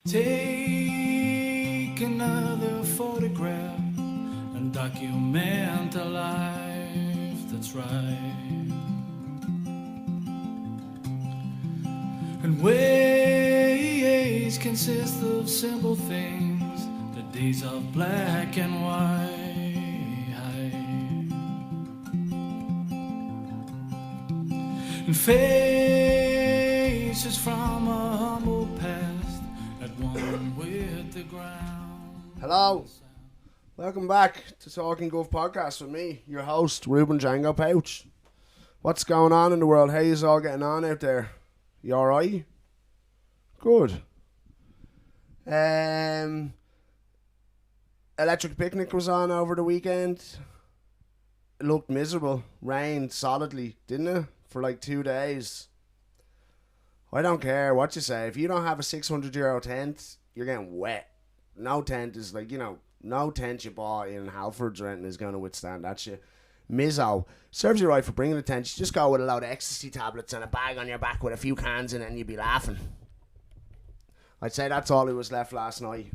Take another photograph and document a life that's right. And ways consist of simple things, the days of black and white. And faces from a humble past at one with the ground. Hello, welcome back to Talkin Guff podcast with me, your host, Ruben Django Pouch. What's going on in the world? How yous all getting on out there? You alright? Good. Electric Picnic was on over the weekend. It looked miserable. Rained solidly, didn't it? For like 2 days. I don't care what you say. If you don't have a €600 tent, you're getting wet. No tent is like, no tent you bought in Halfords or anything is going to withstand that shit. Mizzo. Serves you right for bringing a tent. You just go with a load of ecstasy tablets and a bag on your back with a few cans in it and you'd be laughing. I'd say that's all who was left last night.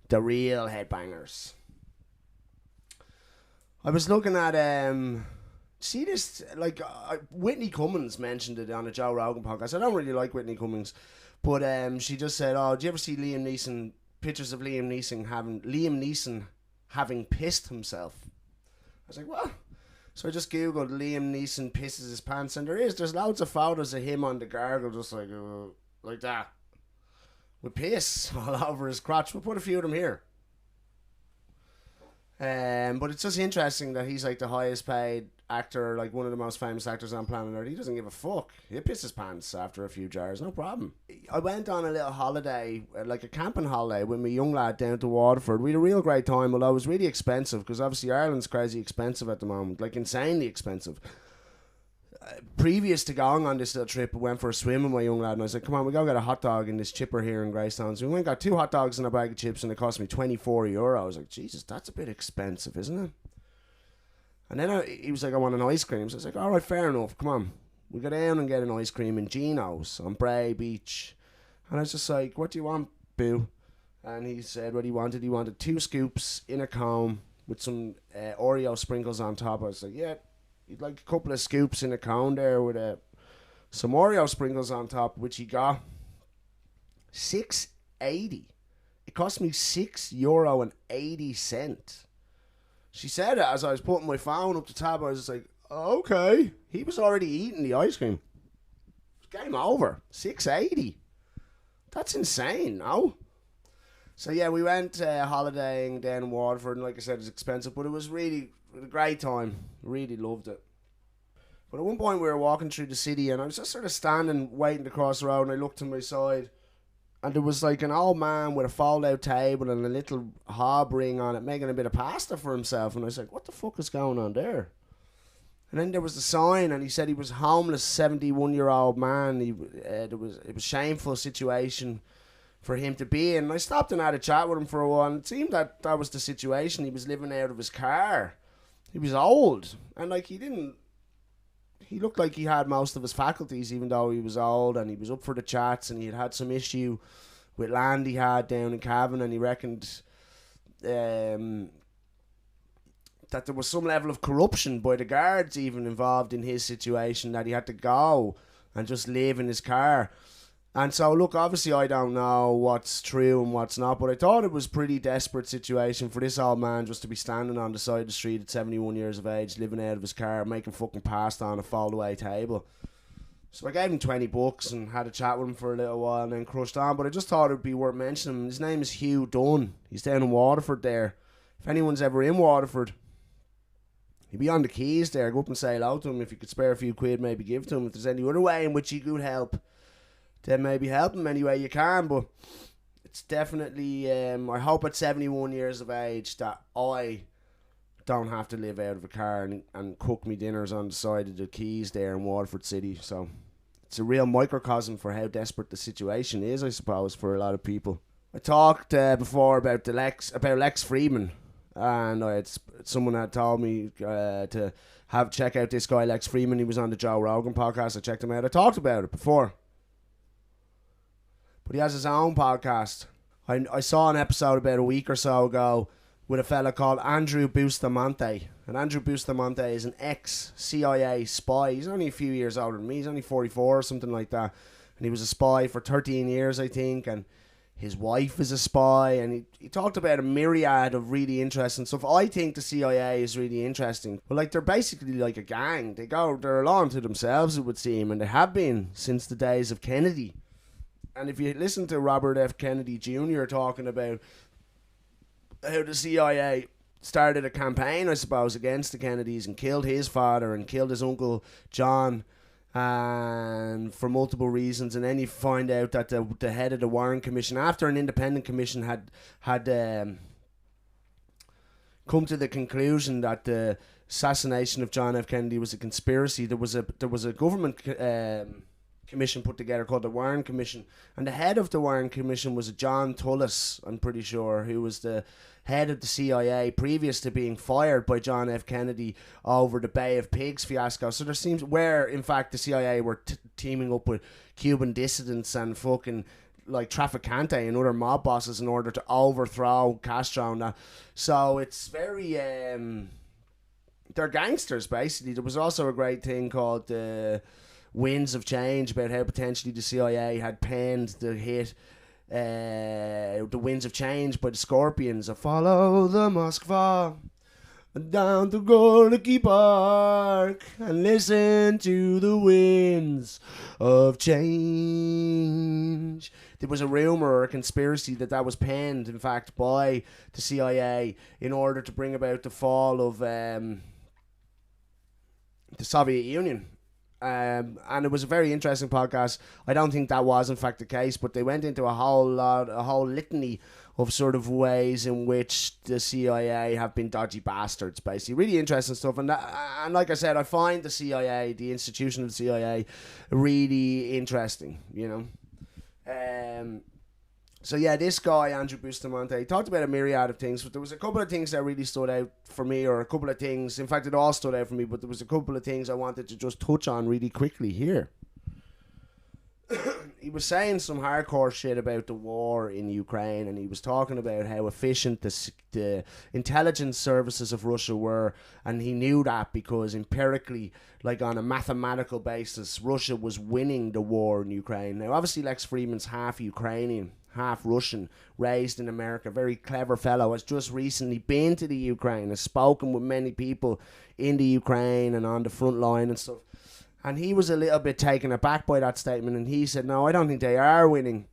The real headbangers. I was looking at, see this, like, Whitney Cummings mentioned it on a Joe Rogan podcast. I don't really like Whitney Cummings, but she just said, oh, do you ever see pictures of Liam Neeson having pissed himself? I was like, what? So I just googled Liam Neeson pisses his pants, and there's loads of photos of him on the gargle, just like that, with piss all over his crotch. We'll put a few of them here. But it's just interesting that he's like the highest paid actor, like one of the most famous actors on planet Earth. He doesn't give a fuck. He'll piss his pants after a few jars, no problem. I went on a little holiday, like a camping holiday with my young lad down to Waterford. We had a real great time, although it was really expensive because obviously Ireland's crazy expensive at the moment, like insanely expensive. Previous to going on this little trip, I went for a swim with my young lad and I said, come on, we go get a hot dog in this chipper here in Greystones. We went and got 2 hot dogs and a bag of chips and it cost me €24. I was like, Jesus, that's a bit expensive, isn't it? And then he was like, I want an ice cream. So I was like, all right, fair enough, come on. We go down and get an ice cream in Gino's on Bray Beach. And I was just like, what do you want, boo? And he said what he wanted. He wanted 2 scoops in a cone with some Oreo sprinkles on top. I was like, yeah. He'd like a couple of scoops in a cone there with some Oreo sprinkles on top, which he got. $6.80. It cost me €6.80. She said it as I was putting my phone up the tab. I was just like, oh, okay. He was already eating the ice cream. Game over. $6.80. That's insane, no? So yeah, we went holidaying down in Waterford, and like I said, it's expensive, but it was really a great time. Really loved it. But at one point we were walking through the city and I was just sort of standing waiting to cross the road, and I looked to my side and there was like an old man with a fold out table and a little hob ring on it making a bit of pasta for himself, and I was like, what the fuck is going on there? And then there was the sign and he said he was a homeless 71-year-old man. It was a shameful situation for him to be in. And I stopped and had a chat with him for a while, and it seemed that was the situation. He was living out of his car. He was old, and like he looked like he had most of his faculties, even though he was old, and he was up for the chats, and he had some issue with land he had down in Cavan, and he reckoned that there was some level of corruption by the guards even involved in his situation, that he had to go and just live in his car. And so, look, obviously I don't know what's true and what's not, but I thought it was a pretty desperate situation for this old man just to be standing on the side of the street at 71 years of age, living out of his car, making fucking pasta on a fold-away table. So I gave him $20 and had a chat with him for a little while and then crushed on, but I just thought it would be worth mentioning. His name is Hugh Dunn. He's down in Waterford there. If anyone's ever in Waterford, he'd be on the quays there. Go up and say hello to him. If you could spare a few quid, maybe give to him. If there's any other way in which you could help, then maybe help him any way you can. But it's definitely, I hope at 71 years of age that I don't have to live out of a car and cook me dinners on the side of the quays there in Waterford City. So it's a real microcosm for how desperate the situation is, I suppose, for a lot of people. I talked before about Lex Fridman, and someone had told me to check out this guy Lex Fridman. He was on the Joe Rogan podcast. I checked him out. I talked about it before, but he has his own podcast. I saw an episode about a week or so ago with a fella called Andrew Bustamante. And Andrew Bustamante is an ex-CIA spy. He's only a few years older than me. He's only 44 or something like that. And he was a spy for 13 years, I think. And his wife is a spy. And he talked about a myriad of really interesting stuff. I think the CIA is really interesting. But like, they're basically like a gang. They're a law unto themselves, it would seem. And they have been since the days of Kennedy. And if you listen to Robert F. Kennedy Jr. talking about how the CIA started a campaign, I suppose, against the Kennedys and killed his father and killed his uncle John, and for multiple reasons, and then you find out that the head of the Warren Commission, after an independent commission had come to the conclusion that the assassination of John F. Kennedy was a conspiracy, there was a government commission put together called the Warren Commission, and the head of the Warren Commission was John Tullis, I'm pretty sure, who was the head of the CIA previous to being fired by John F. Kennedy over the Bay of Pigs fiasco. So there seems where, in fact, the CIA were teaming up with Cuban dissidents and fucking like Traficante and other mob bosses in order to overthrow Castro and that. So it's very they're gangsters basically. There was also a great thing called Winds of Change about how potentially the CIA had penned the hit The Winds of Change by the Scorpions. I follow the Moskva down to Gorky Park and listen to the winds of change. There was a rumour or a conspiracy that was penned, in fact, by the CIA in order to bring about the fall of the Soviet Union. And it was a very interesting podcast. I don't think that was in fact the case, but they went into a whole litany of sort of ways in which the CIA have been dodgy bastards, basically. Really interesting stuff. And like I said, I find the CIA, the institution of the CIA, really interesting, you know. So yeah, this guy, Andrew Bustamante, he talked about a myriad of things, but there was a couple of things that really stood out for me, or a couple of things, in fact it all stood out for me, but there was a couple of things I wanted to just touch on really quickly here. He was saying some hardcore shit about the war in Ukraine, and he was talking about how efficient the intelligence services of Russia were, and he knew that because empirically, like on a mathematical basis, Russia was winning the war in Ukraine. Now obviously Lex Fridman's half Ukrainian, half Russian, raised in America, very clever fellow, has just recently been to the Ukraine, has spoken with many people in the Ukraine and on the front line and stuff. And he was a little bit taken aback by that statement, and he said, no, I don't think they are winning.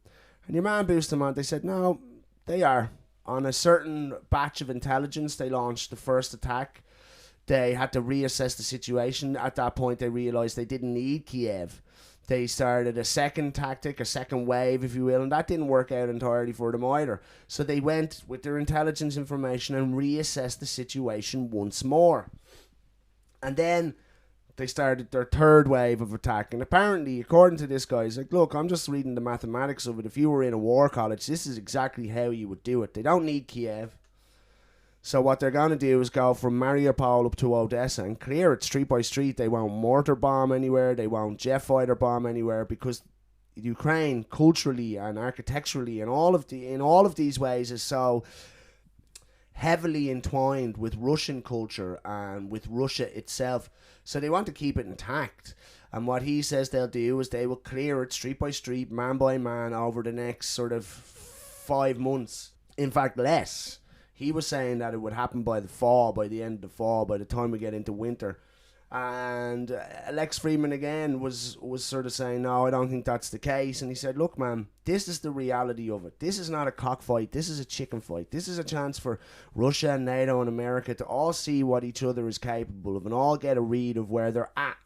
And your man Bustamante said, no, they are. On a certain batch of intelligence, they launched the first attack. They had to reassess the situation. At that point, they realised they didn't need Kiev. They started a second tactic, a second wave, if you will, and that didn't work out entirely for them either. So they went with their intelligence information and reassessed the situation once more. And then they started their third wave of attack. And apparently, according to this guy, he's like, look, I'm just reading the mathematics of it. If you were in a war college, this is exactly how you would do it. They don't need Kiev. So what they're going to do is go from Mariupol up to Odessa and clear it street by street. They won't mortar bomb anywhere. They won't jet fighter bomb anywhere, because Ukraine, culturally and architecturally and in all of these ways, is so heavily entwined with Russian culture and with Russia itself. So they want to keep it intact. And what he says they'll do is they will clear it street by street, man by man, over the next sort of 5 months. In fact, less. He was saying that it would happen by the fall, by the end of the fall, by the time we get into winter. And Lex Fridman again was sort of saying, no, I don't think that's the case. And he said, look, man, this is the reality of it. This is not a cockfight. This is a chicken fight. This is a chance for Russia and NATO and America to all see what each other is capable of and all get a read of where they're at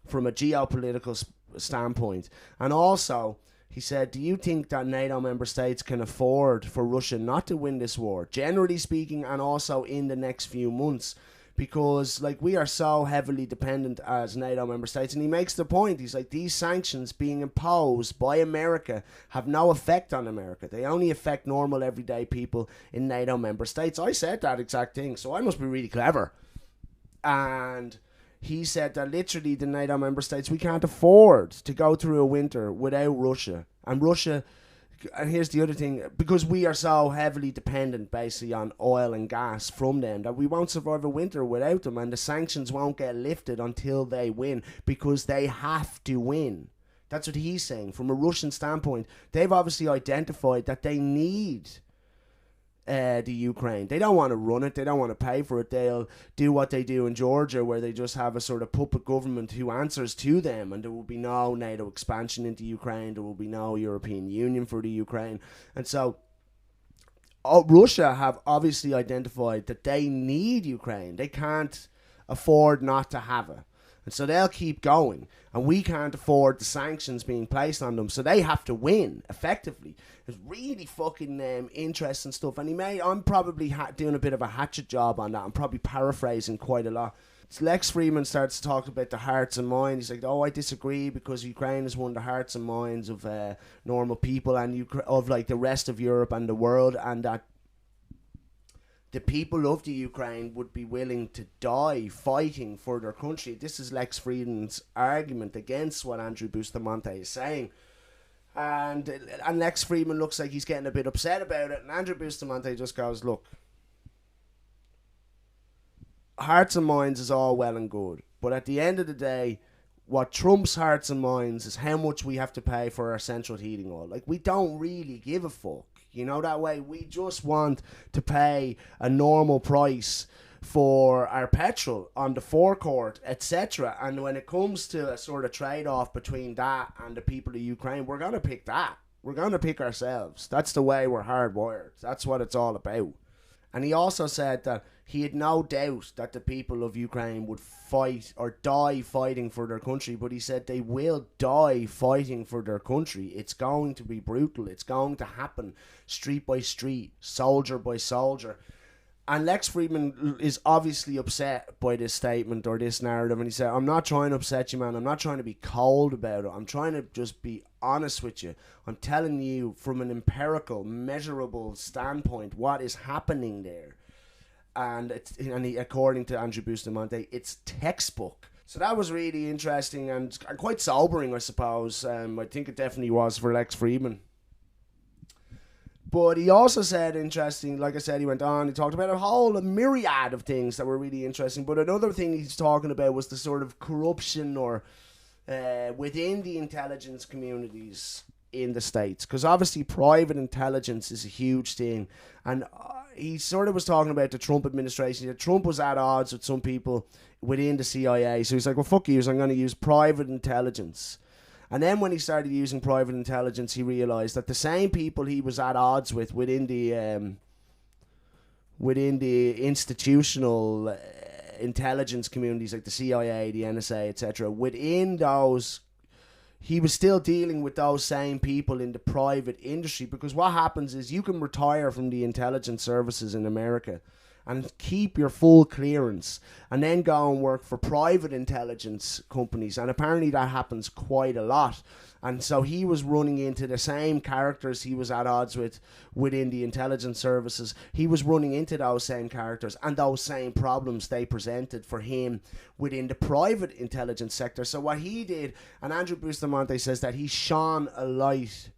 from a geopolitical standpoint. And also, he said, do you think that NATO member states can afford for Russia not to win this war, generally speaking, and also in the next few months? Because, like, we are so heavily dependent as NATO member states. And he makes the point, he's like, these sanctions being imposed by America have no effect on America. They only affect normal, everyday people in NATO member states. I said that exact thing, so I must be really clever. And he said that literally the NATO member states, we can't afford to go through a winter without Russia. And Russia and here's the other thing, because we are so heavily dependent basically on oil and gas from them, that we won't survive a winter without them, and the sanctions won't get lifted until they win, because they have to win. That's what he's saying. From a Russian standpoint, they've obviously identified that they need the Ukraine. They don't want to run it. They don't want to pay for it. They'll do what they do in Georgia, where they just have a sort of puppet government who answers to them, and there will be no NATO expansion into Ukraine. There will be no European Union for the Ukraine. And so Russia have obviously identified that they need Ukraine. They can't afford not to have it. And so they'll keep going. And we can't afford the sanctions being placed on them. So they have to win, effectively. It's really fucking interesting stuff. And I'm probably doing a bit of a hatchet job on that. I'm probably paraphrasing quite a lot. So Lex Fridman starts to talk about the hearts and minds. He's like, I disagree, because Ukraine has won the hearts and minds of normal people and of like the rest of Europe and the world, and that the people of the Ukraine would be willing to die fighting for their country. This is Lex Fridman's argument against what Andrew Bustamante is saying. And Lex Fridman looks like he's getting a bit upset about it. And Andrew Bustamante just goes, look, hearts and minds is all well and good. But at the end of the day, what trumps hearts and minds is how much we have to pay for our central heating oil. Like, we don't really give a fuck. You know, that way we just want to pay a normal price for our petrol on the forecourt, etc. And when it comes to a sort of trade-off between that and the people of Ukraine, we're going to pick that. We're going to pick ourselves. That's the way we're hardwired. That's what it's all about. And he also said that he had no doubt that the people of Ukraine would fight or die fighting for their country, but he said they will die fighting for their country. It's going to be brutal. It's going to happen street by street, soldier by soldier. And Lex Fridman is obviously upset by this statement or this narrative, and he said, I'm not trying to upset you, man. I'm not trying to be cold about it. I'm trying to just be honest with you. I'm telling you from an empirical, measurable standpoint what is happening there. And according to Andrew Bustamante, it's textbook. So that was really interesting and quite sobering, I suppose. I think it definitely was for Lex Fridman. But he also said, interesting, like I said, he went on, he talked about a myriad of things that were really interesting. But another thing he's talking about was the sort of corruption or within the intelligence communities in the States. Because obviously private intelligence is a huge thing. And he sort of was talking about the Trump administration. That Trump was at odds with some people within the CIA. So he's like, well, fuck you, so I'm going to use private intelligence. And then when he started using private intelligence, he realised that the same people he was at odds with within the institutional intelligence communities like the CIA, the NSA, etc., within those, he was still dealing with those same people in the private industry. Because what happens is you can retire from the intelligence services in America and keep your full clearance and then go and work for private intelligence companies. And apparently that happens quite a lot. And so he was running into the same characters he was at odds with within the intelligence services. He was running into those same characters and those same problems they presented for him within the private intelligence sector. So what he did, and Andrew Bustamante says that he shone a light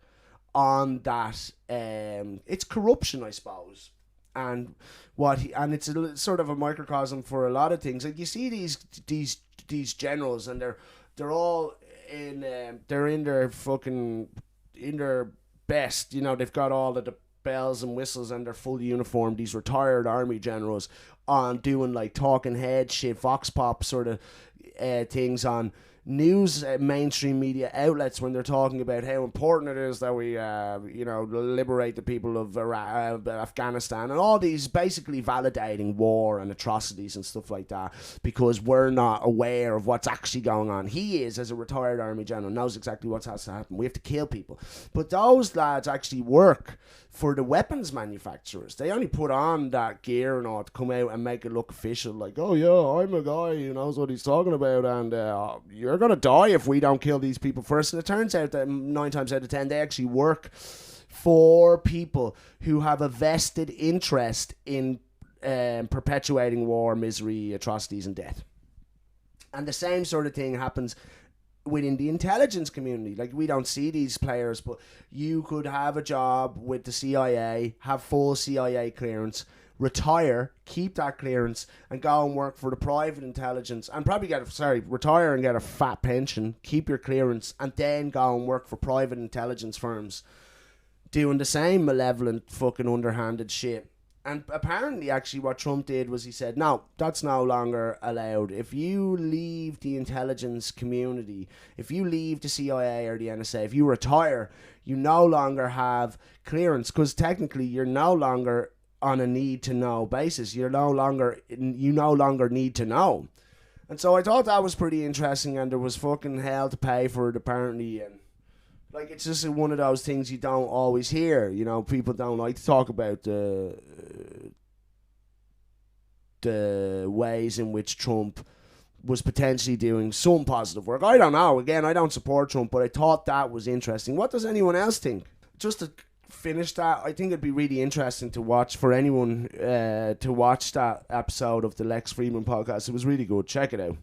on that. It's corruption, I suppose. And it's a sort of a microcosm for a lot of things. Like, you see these generals, and they're all they're in their best. You know, they've got all of the bells and whistles and their full uniform. These retired army generals on doing like talking head shit, vox pop sort of things on news mainstream media outlets when they're talking about how important it is that we liberate the people of Afghanistan, and all these basically validating war and atrocities and stuff like that, because we're not aware of what's actually going on. He is, as a retired army general, knows exactly what has to happen. We have to kill people. But those lads actually work for the weapons manufacturers. They only put on that gear and all to come out and make it look official, like, oh yeah, I'm a guy who knows what he's talking about, and you're gonna die if we don't kill these people first. And it turns out that 9 times out of 10 they actually work for people who have a vested interest in perpetuating war, misery, atrocities and death. And the same sort of thing happens within the intelligence community. Like, we don't see these players, but you could have a job with the CIA, have full CIA clearance, retire, keep that clearance, and go and work for the private intelligence, and probably retire and get a fat pension, keep your clearance, and then go and work for private intelligence firms doing the same malevolent fucking underhanded shit. And apparently, actually, what Trump did was he said, no, that's no longer allowed. If you leave the intelligence community, if you leave the CIA or the NSA, if you retire, you no longer have clearance, because technically you're no longer on a need-to-know basis. You no longer need to know. And so I thought that was pretty interesting, and there was fucking hell to pay for it, apparently, and like, it's just one of those things you don't always hear. You know, people don't like to talk about the ways in which Trump was potentially doing some positive work. I don't know. Again, I don't support Trump, but I thought that was interesting. What does anyone else think? Just to finish that, I think it'd be really interesting to watch for anyone to watch that episode of the Lex Friedman podcast. It was really good. Check it out.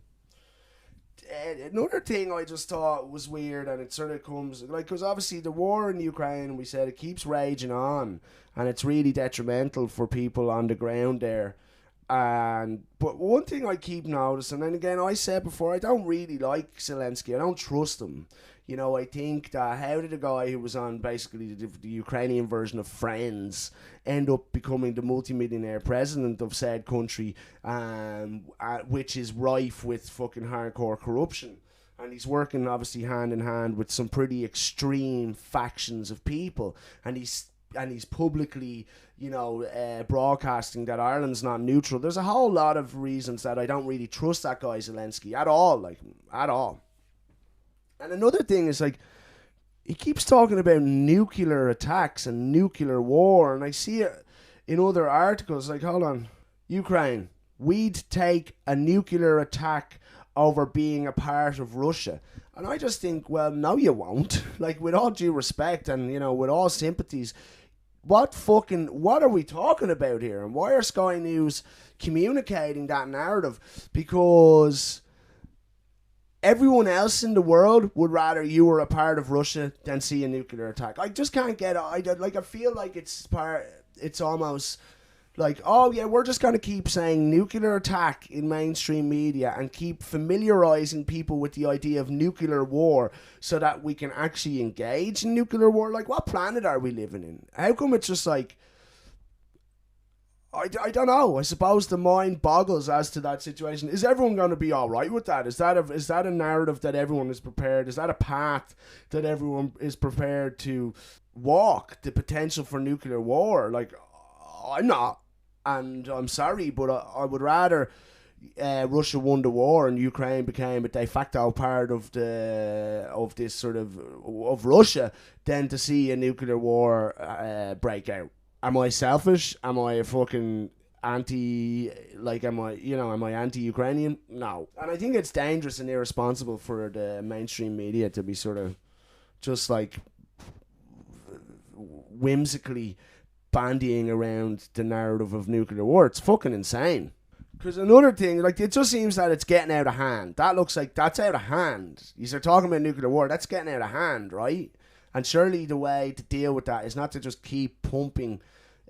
Another thing I just thought was weird, and it sort of comes, like, because obviously the war in Ukraine, we said, it keeps raging on, and it's really detrimental for people on the ground there. But one thing I keep noticing, and again, I said before, I don't really like Zelensky. I don't trust him. You know, I think that how did a guy who was on basically the Ukrainian version of Friends end up becoming the multimillionaire president of said country, which is rife with fucking hardcore corruption. And he's working obviously hand in hand with some pretty extreme factions of people. And he's publicly, you know, broadcasting that Ireland's not neutral. There's a whole lot of reasons that I don't really trust that guy Zelensky at all, like, at all. And another thing is, like, he keeps talking about nuclear attacks and nuclear war, and I see it in other articles, like, hold on, Ukraine, we'd take a nuclear attack over being a part of Russia. And I just think, well, no, you won't. Like, with all due respect and, you know, with all sympathies, what are we talking about here? And why are Sky News communicating that narrative? Because everyone else in the world would rather you were a part of Russia than see a nuclear attack. I just can't get it. I feel like it's almost like, oh yeah, we're just going to keep saying nuclear attack in mainstream media and keep familiarizing people with the idea of nuclear war so that we can actually engage in nuclear war. Like, what planet are we living in? How come it's just like, I don't know. I suppose the mind boggles as to that situation. Is everyone going to be all right with that? Is that a narrative that everyone is prepared? Is that a path that everyone is prepared to walk? The potential for nuclear war? Like, I'm not, and I'm sorry, but I would rather Russia won the war and Ukraine became a de facto part of this sort of Russia than to see a nuclear war break out. Am I selfish? Am I a fucking am I anti-Ukrainian? No. And I think it's dangerous and irresponsible for the mainstream media to be sort of just like whimsically bandying around the narrative of nuclear war. It's fucking insane. Because another thing, like, it just seems that it's getting out of hand. That looks like that's out of hand. You start talking about nuclear war, that's getting out of hand, right? And surely the way to deal with that is not to just keep pumping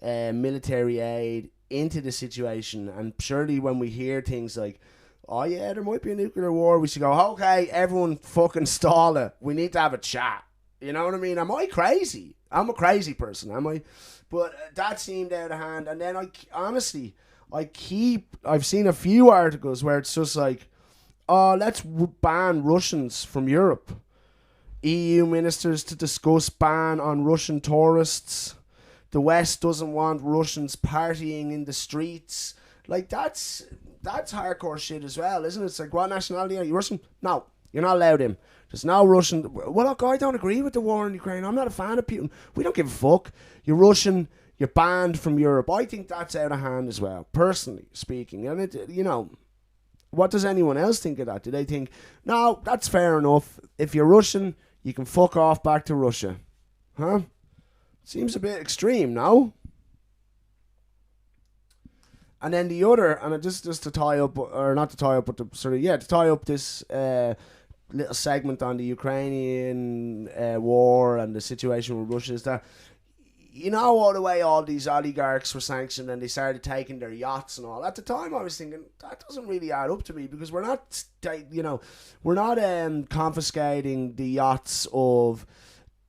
military aid into the situation. And surely when we hear things like, oh yeah, there might be a nuclear war, we should go, okay, everyone fucking stall it. We need to have a chat. You know what I mean? Am I crazy? I'm a crazy person, am I? But that seemed out of hand. And then I've seen a few articles where it's just like, oh, let's ban Russians from Europe. EU ministers to discuss ban on Russian tourists. The West doesn't want Russians partying in the streets. Like, that's hardcore shit as well, isn't it? It's like, what nationality are you? Russian? No, you're not allowed in. There's no Russian. Well, look, I don't agree with the war in Ukraine. I'm not a fan of Putin. We don't give a fuck. You're Russian. You're banned from Europe. I think that's out of hand as well, personally speaking. And it, you know, what does anyone else think of that? Do they think, no, that's fair enough. If you're Russian, you can fuck off back to Russia? Huh? Seems a bit extreme, no? And then the other, and just to tie up, or not to tie up, but to sort of, to tie up this little segment on the Ukrainian war and the situation with Russia is that, you know, all the way all these oligarchs were sanctioned and they started taking their yachts and all. At the time, I was thinking that doesn't really add up to me, because we're not, confiscating the yachts of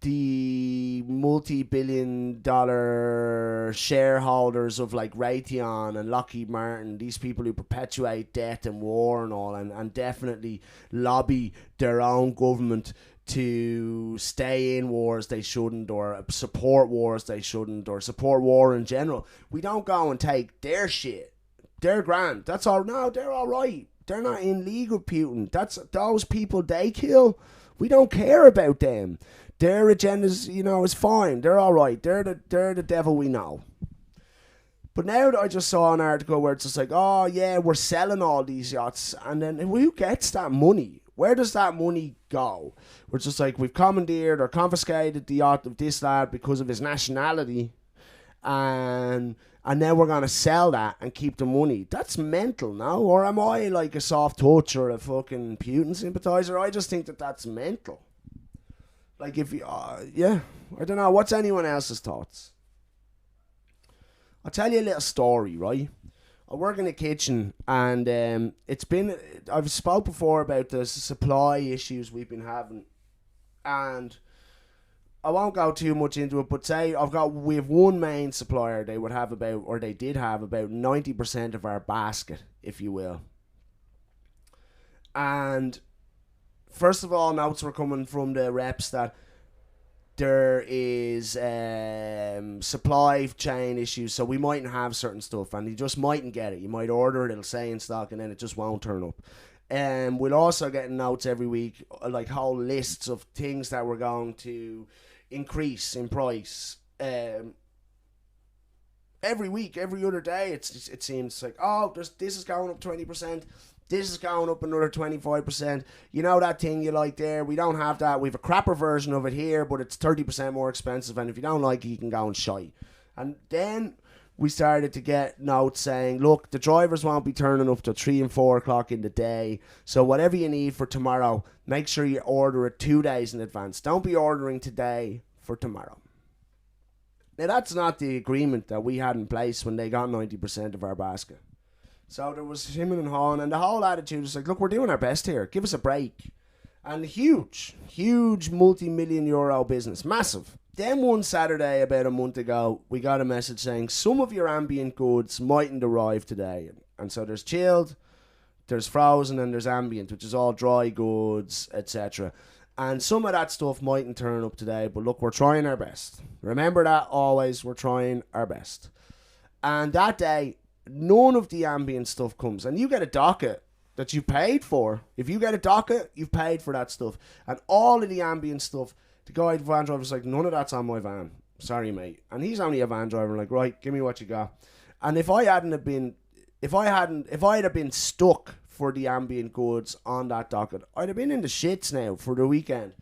the multi-billion-dollar shareholders of like Raytheon and Lockheed Martin, these people who perpetuate debt and war and all, and definitely lobby their own government to stay in wars they shouldn't, or support wars they shouldn't, or support war in general. We don't go and take their shit. They're grand. That's all. No, they're all right. They're not in league with Putin. That's those people they kill. We don't care about them. Their agendas, is fine. They're all right. They're the devil we know. But now that I just saw an article where it's just like, oh yeah, we're selling all these yachts, and then who gets that money? Where does that money go? We're just like, we've commandeered or confiscated the yacht of this lad because of his nationality, and now we're going to sell that and keep the money. That's mental, no? Or am I like a soft touch or a fucking Putin sympathizer? I just think that that's mental. Like if you, I don't know. What's anyone else's thoughts? I'll tell you a little story, right? I work in the kitchen, and I've spoke before about the supply issues we've been having, and I won't go too much into it, but say we have one main supplier. They did have about 90% of our basket, if you will. And first of all, notes were coming from the reps that there is supply chain issues, so we mightn't have certain stuff, and you just mightn't get it. You might order it, it'll say in stock, and then it just won't turn up. We'll also get notes every week, like whole lists of things that we're going to increase in price. Every week, every other day, it seems like, this is going up 20%. This is going up another 25%. You know that thing you like there? We don't have that. We have a crapper version of it here, but it's 30% more expensive. And if you don't like it, you can go and shy. And then we started to get notes saying, look, the drivers won't be turning up till 3 and 4 o'clock in the day. So whatever you need for tomorrow, make sure you order it 2 days in advance. Don't be ordering today for tomorrow. Now, that's not the agreement that we had in place when they got 90% of our basket. So there was him and hawing, and the whole attitude was like, look, we're doing our best here. Give us a break. And huge multi-million euro business. Massive. Then one Saturday about a month ago, we got a message saying some of your ambient goods mightn't arrive today. And so there's chilled, there's frozen, and there's ambient, which is all dry goods, etc. And some of that stuff mightn't turn up today, but look, we're trying our best. Remember that always, we're trying our best. And that day, none of the ambient stuff comes, and you get a docket that you paid for. If you get a docket, you've paid for that stuff. And all of the ambient stuff, the guy, the van driver, was like, none of that's on my van. Sorry, mate. And he's only a van driver. Like, right, give me what you got. And if I had been stuck for the ambient goods on that docket, I'd have been in the shits now for the weekend.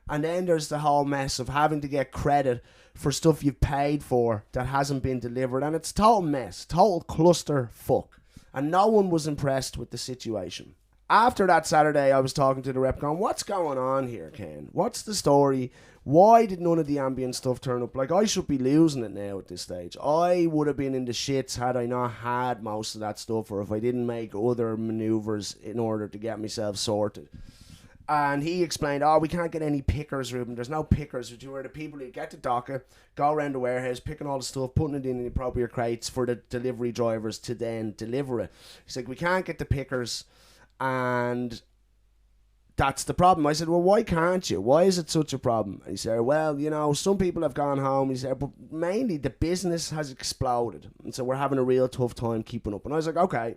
And then there's the whole mess of having to get credit for stuff you've paid for that hasn't been delivered. And it's total mess, total cluster fuck. And no one was impressed with the situation. After that Saturday, I was talking to the rep going, what's going on here, Ken? What's the story? Why did none of the ambient stuff turn up? Like, I should be losing it now at this stage. I would have been in the shits had I not had most of that stuff, or if I didn't make other maneuvers in order to get myself sorted. And he explained, we can't get any pickers, Ruben. There's no pickers. Which are the people who get the docket, go around the warehouse, picking all the stuff, putting it in the appropriate crates for the delivery drivers to then deliver it. He's like, we can't get the pickers, and that's the problem. I said, well, why can't you? Why is it such a problem? And he said, well, some people have gone home. He said, but mainly the business has exploded. And so we're having a real tough time keeping up. And I was like, okay.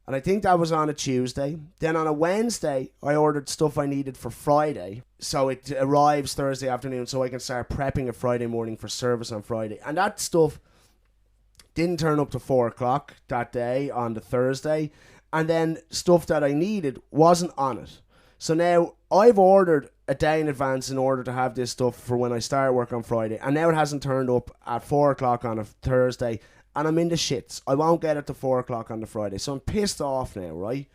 And I think that was on a Tuesday. Then on a Wednesday, I ordered stuff I needed for Friday. So it arrives Thursday afternoon so I can start prepping it Friday morning for service on Friday. And that stuff didn't turn up to 4 o'clock that day on the Thursday. And then stuff that I needed wasn't on it. So now I've ordered a day in advance in order to have this stuff for when I start work on Friday. And now it hasn't turned up at 4 o'clock on a Thursday. And I'm in the shits. I won't get it to 4 o'clock on the Friday. So I'm pissed off now, right?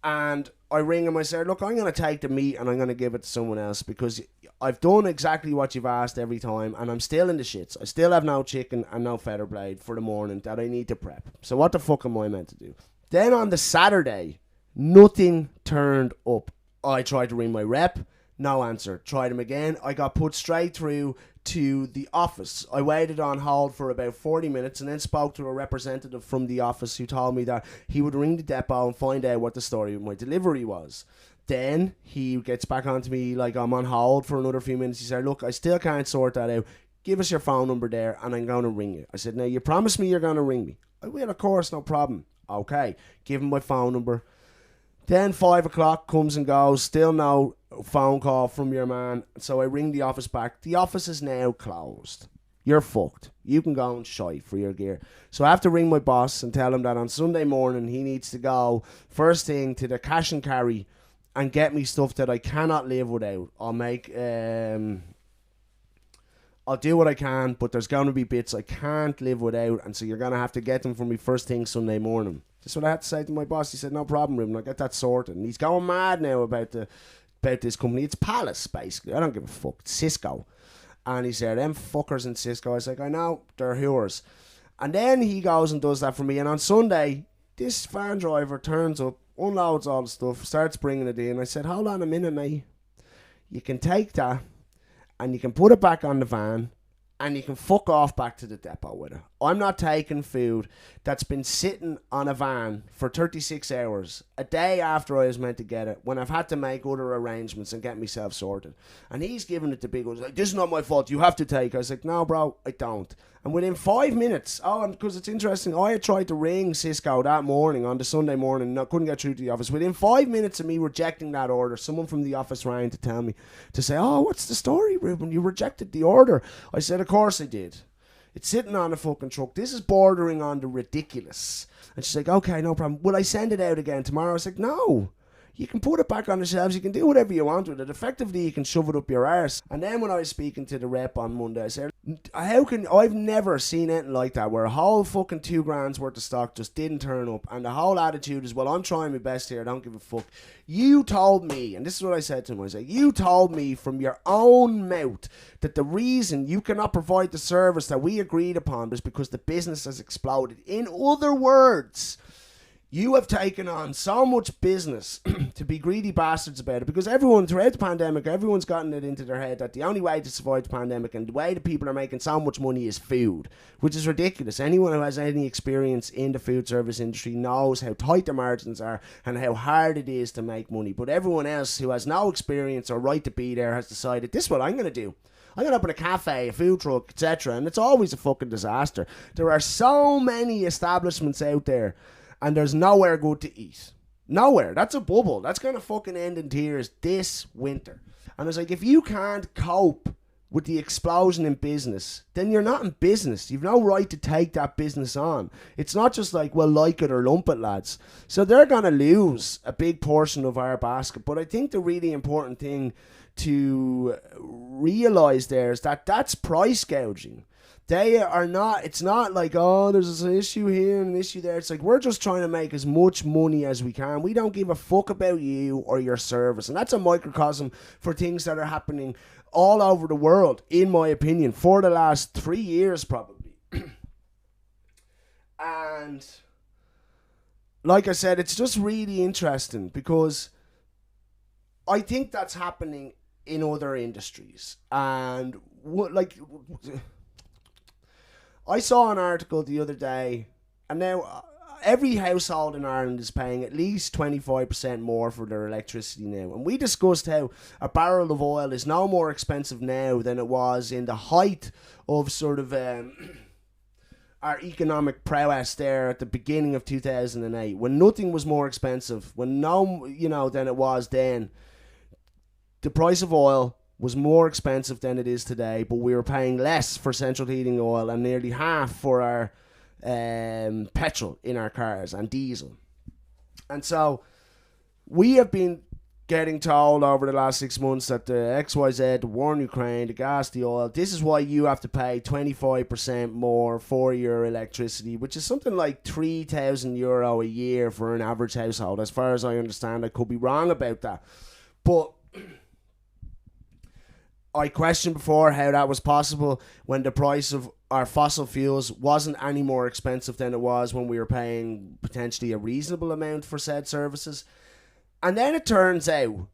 And I ring him. I said, look, I'm going to take the meat and I'm going to give it to someone else because I've done exactly what you've asked every time and I'm still in the shits. I still have no chicken and no feather blade for the morning that I need to prep. So what the fuck am I meant to do? Then on the Saturday, nothing turned up. I tried to ring my rep. No answer. Tried him again. I got put straight through to the office. I waited on hold for about 40 minutes and then spoke to a representative from the office who told me that he would ring the depot and find out what the story with my delivery was. Then he gets back onto me like I'm on hold for another few minutes. He said, look, I still can't sort that out. Give us your phone number there and I'm going to ring you. I said, now you promised me you're going to ring me. I will, of course, no problem. Okay. Give him my phone number. Then 5 o'clock comes and goes. Still no phone call from your man. So I ring the office back. The office is now closed. You're fucked. You can go and shite for your gear. So I have to ring my boss and tell him that on Sunday morning he needs to go first thing to the cash and carry and get me stuff that I cannot live without. I'll make... I'll do what I can, but there's going to be bits I can't live without, and so you're going to have to get them for me first thing Sunday morning. That's what I had to say to my boss. He said, no problem, Ruben, I'll get that sorted. And he's going mad now about this company. It's Palace, basically. I don't give a fuck. It's Cisco. And he said, them fuckers in Cisco. I was like, I know, they're yours. And then he goes and does that for me. And on Sunday, this van driver turns up, unloads all the stuff, starts bringing it in. I said, hold on a minute, mate. You can take that and you can put it back on the van and you can fuck off back to the depot with it. I'm not taking food that's been sitting on a van for 36 hours, a day after I was meant to get it, when I've had to make other arrangements and get myself sorted. And he's giving it the big ones, like, this is not my fault, you have to take it. I was like, no, bro, I don't. And within 5 minutes, and because it's interesting, I had tried to ring Cisco that morning, on the Sunday morning, and couldn't get through to the office. Within 5 minutes of me rejecting that order, someone from the office rang to tell me, to say, oh, what's the story, Ruben? You rejected the order. I said, of course I did. It's sitting on a fucking truck. This is bordering on the ridiculous. And she's like, okay, no problem. Will I send it out again tomorrow? I was like, no. You can put it back on the shelves. You can do whatever you want with it. Effectively, you can shove it up your arse. And then when I was speaking to the rep on Monday, I said, I've never seen anything like that, where a whole fucking $2,000 worth of stock just didn't turn up. And the whole attitude is, well, I'm trying my best here. I don't give a fuck. You told me, and this is what I said to him, I said, you told me from your own mouth that the reason you cannot provide the service that we agreed upon is because the business has exploded. In other words, you have taken on so much business to be greedy bastards about it, because everyone, throughout the pandemic, everyone's gotten it into their head that the only way to survive the pandemic and the way that people are making so much money is food, which is ridiculous. Anyone who has any experience in the food service industry knows how tight the margins are and how hard it is to make money. But everyone else who has no experience or right to be there has decided, this is what I'm going to do. I'm going to open a cafe, a food truck, etc. And it's always a fucking disaster. There are so many establishments out there, and there's nowhere good to eat. Nowhere. That's a bubble. That's going to fucking end in tears this winter. And it's like, if you can't cope with the explosion in business, then you're not in business. You've no right to take that business on. It's not just like, well, like it or lump it, lads. So they're going to lose a big portion of our basket. But I think the really important thing to realise there is that that's price gouging. They are not, it's not like, oh, there's an issue here and an issue there. It's like, we're just trying to make as much money as we can. We don't give a fuck about you or your service. And that's a microcosm for things that are happening all over the world, in my opinion, for the last 3 years probably. And like I said, it's just really interesting because I think that's happening in other industries. And I saw an article the other day, and now every household in Ireland is paying at least 25% more for their electricity now. And we discussed how a barrel of oil is no more expensive now than it was in the height of sort of our economic prowess there at the beginning of 2008, when nothing was more expensive, than it was then. The price of oil was more expensive than it is today, but we were paying less for central heating oil and nearly half for our petrol in our cars and diesel. And so we have been getting told over the last 6 months that the XYZ, the war in Ukraine, the gas, the oil, this is why you have to pay 25% more for your electricity, which is something like €3,000 a year for an average household. As far as I understand, I could be wrong about that. But I questioned before how that was possible when the price of our fossil fuels wasn't any more expensive than it was when we were paying potentially a reasonable amount for said services. And then it turns out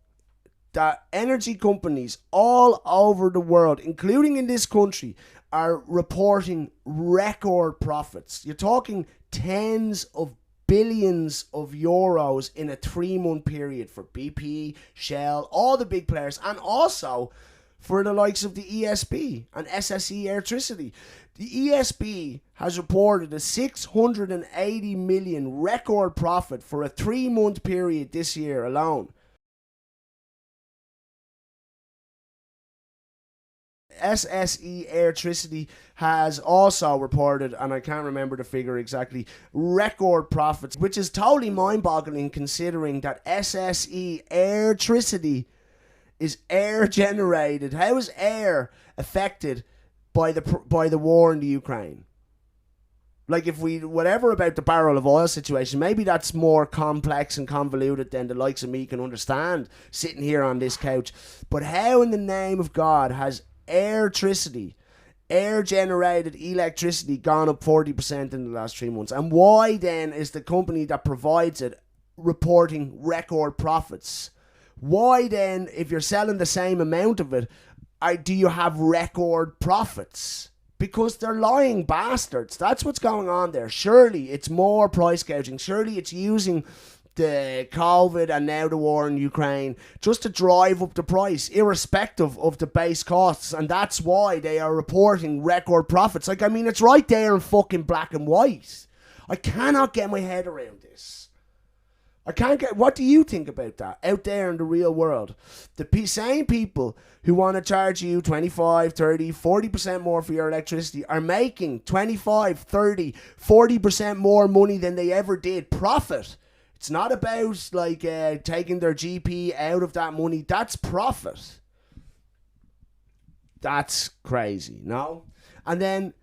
that energy companies all over the world, including in this country, are reporting record profits. You're talking tens of billions of euros in a 3-month period for BP, Shell, all the big players, and also for the likes of the ESB and SSE Electricity. The ESB has reported a 680 million record profit for a 3-month period this year alone. SSE Electricity has also reported, and I can't remember the figure exactly, record profits, which is totally mind-boggling considering that SSE Electricity is air generated. How is air affected by the war in the Ukraine? Like, if we, whatever about the barrel of oil situation, maybe that's more complex and convoluted than the likes of me can understand sitting here on this couch. But how in the name of God has air-generated electricity gone up 40% in the last 3 months? And why then is the company that provides it reporting record profits? Why then, if you're selling the same amount of it, do you have record profits? Because they're lying bastards. That's what's going on there. Surely it's more price gouging. Surely it's using the COVID and now the war in Ukraine just to drive up the price, irrespective of the base costs. And that's why they are reporting record profits. Like, I mean, it's right there in fucking black and white. I cannot get my head around this. I can't get... What do you think about that out there in the real world? The same people who want to charge you 25, 30, 40% more for your electricity are making 25, 30, 40% more money than they ever did profit. It's not about like taking their GP out of that money. That's profit. That's crazy, no? And then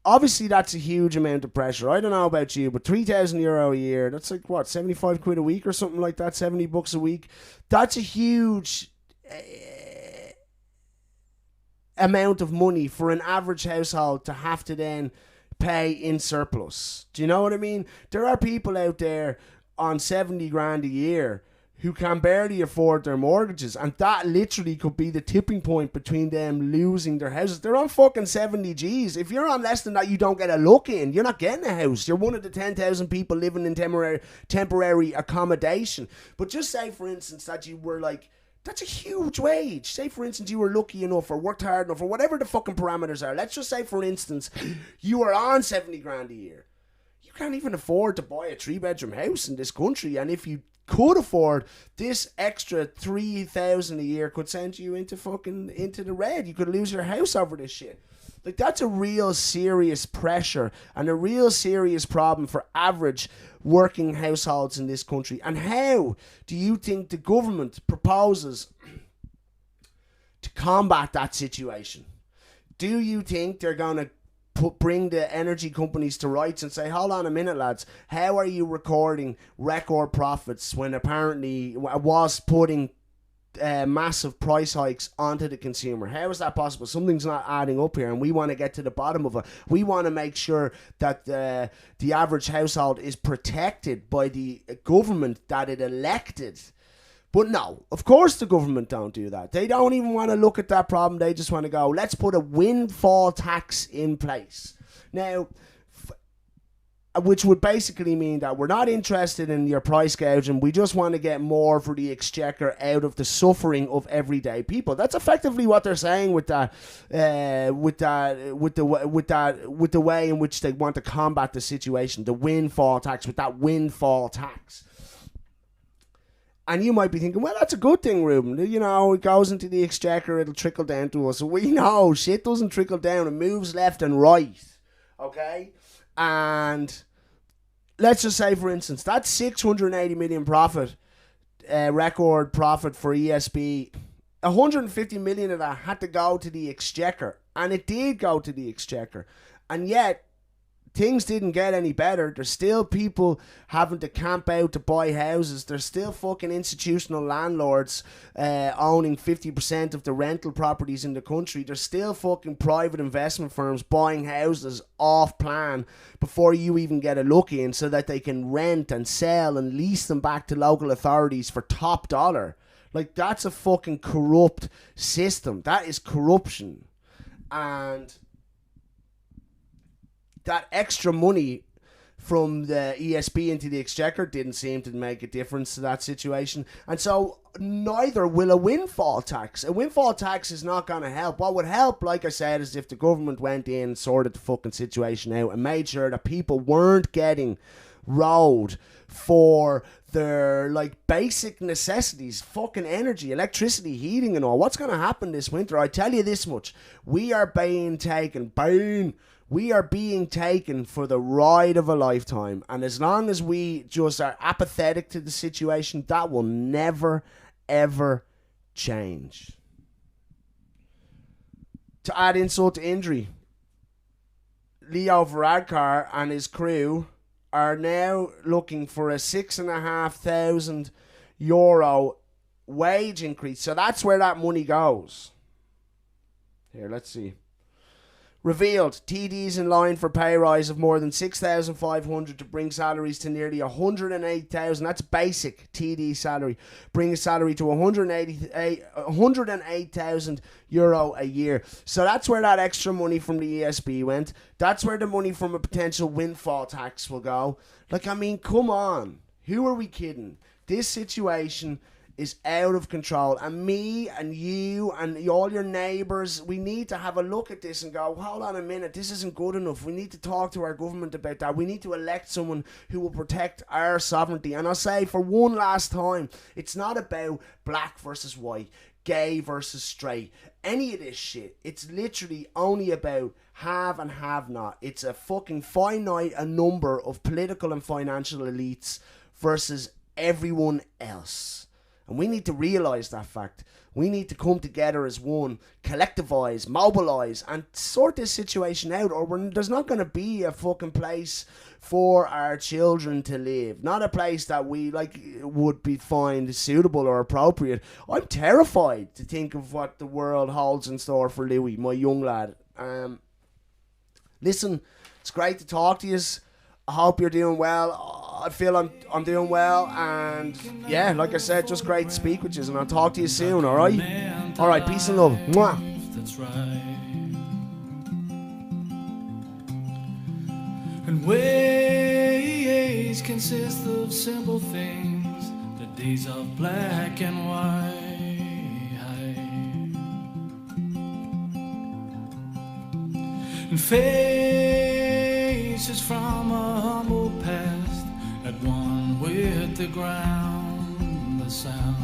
obviously that's a huge amount of pressure. I don't know about you, but €3,000 a year, that's like what, 75 quid a week or something like that, $70 a week. That's a huge amount of money for an average household to have to then pay in surplus. Do you know what I mean? There are people out there on 70 grand a year who can barely afford their mortgages, and that literally could be the tipping point between them losing their houses. They're on fucking 70 G's. If you're on less than that, you don't get a look in. You're not getting a house. You're one of the 10,000 people living in temporary accommodation. But just say, for instance, that you were like, that's a huge wage. Say, for instance, you were lucky enough or worked hard enough or whatever the fucking parameters are. Let's just say, for instance, you were on 70 grand a year. You can't even afford to buy a 3-bedroom house in this country, and if you could afford this extra 3,000 a year, could send you into the red. You could lose your house over this shit. Like, that's a real serious pressure and a real serious problem for average working households in this country. And how do you think the government proposes to combat that situation? Do you think they're going to bring the energy companies to rights and say, hold on a minute, lads, how are you recording record profits when apparently was putting massive price hikes onto the consumer? How is that possible? Something's not adding up here, and we want to get to the bottom of it. We want to make sure that the average household is protected by the government that it elected. But no, of course the government don't do that. They don't even want to look at that problem. They just want to go, let's put a windfall tax in place. Now, which would basically mean that we're not interested in your price gouging. We just want to get more for the exchequer out of the suffering of everyday people. That's effectively what they're saying with the way in which they want to combat the situation. The windfall tax, with that windfall tax. And you might be thinking, well, that's a good thing, Ruben. You know, it goes into the exchequer, it'll trickle down to us. We know shit doesn't trickle down, it moves left and right. Okay? And let's just say, for instance, that 680 million profit record profit for ESB. 150 million of that had to go to the exchequer, and it did go to the exchequer, and yet things didn't get any better. There's still people having to camp out to buy houses. There's still fucking institutional landlords owning 50% of the rental properties in the country. There's still fucking private investment firms buying houses off plan before you even get a look in, so that they can rent and sell and lease them back to local authorities for top dollar. Like, that's a fucking corrupt system. That is corruption. And that extra money from the ESB into the exchequer didn't seem to make a difference to that situation. And so neither will a windfall tax. A windfall tax is not going to help. What would help, like I said, is if the government went in and sorted the fucking situation out and made sure that people weren't getting rolled for their like basic necessities, fucking energy, electricity, heating and all. What's going to happen this winter? I tell you this much. We are being taken for the ride of a lifetime. And as long as we just are apathetic to the situation, that will never, ever change. To add insult to injury, Leo Varadkar and his crew are now looking for a €6,500 wage increase. So that's where that money goes. Here, let's see. Revealed, TDs in line for pay rise of more than 6,500 to bring salaries to nearly 108,000. That's basic TD salary. Bring a salary to 108,000 euro a year. So that's where that extra money from the ESB went. That's where the money from a potential windfall tax will go. Like, I mean, come on. Who are we kidding? This situation is out of control, and me and you and all your neighbours, we need to have a look at this and go, hold on a minute, this isn't good enough. We need to talk to our government about that. We need to elect someone who will protect our sovereignty. And I'll say for one last time, it's not about black versus white, gay versus straight, any of this shit. It's literally only about have and have not. It's a fucking finite a number of political and financial elites versus everyone else. And we need to realise that fact. We need to come together as one, collectivise, mobilise, and sort this situation out, or there's not going to be a fucking place for our children to live. Not a place that we would be find suitable or appropriate. I'm terrified to think of what the world holds in store for Louis, my young lad. Listen, it's great to talk to you. I hope you're doing well. I feel I'm doing well, and yeah, like I said, just great to speak with you, and I'll talk to you soon, alright? Alright, peace and love. Mwah. That's right. And ways consist of simple things, the days of black and white. And faces from a humble past, at one with the ground, the sound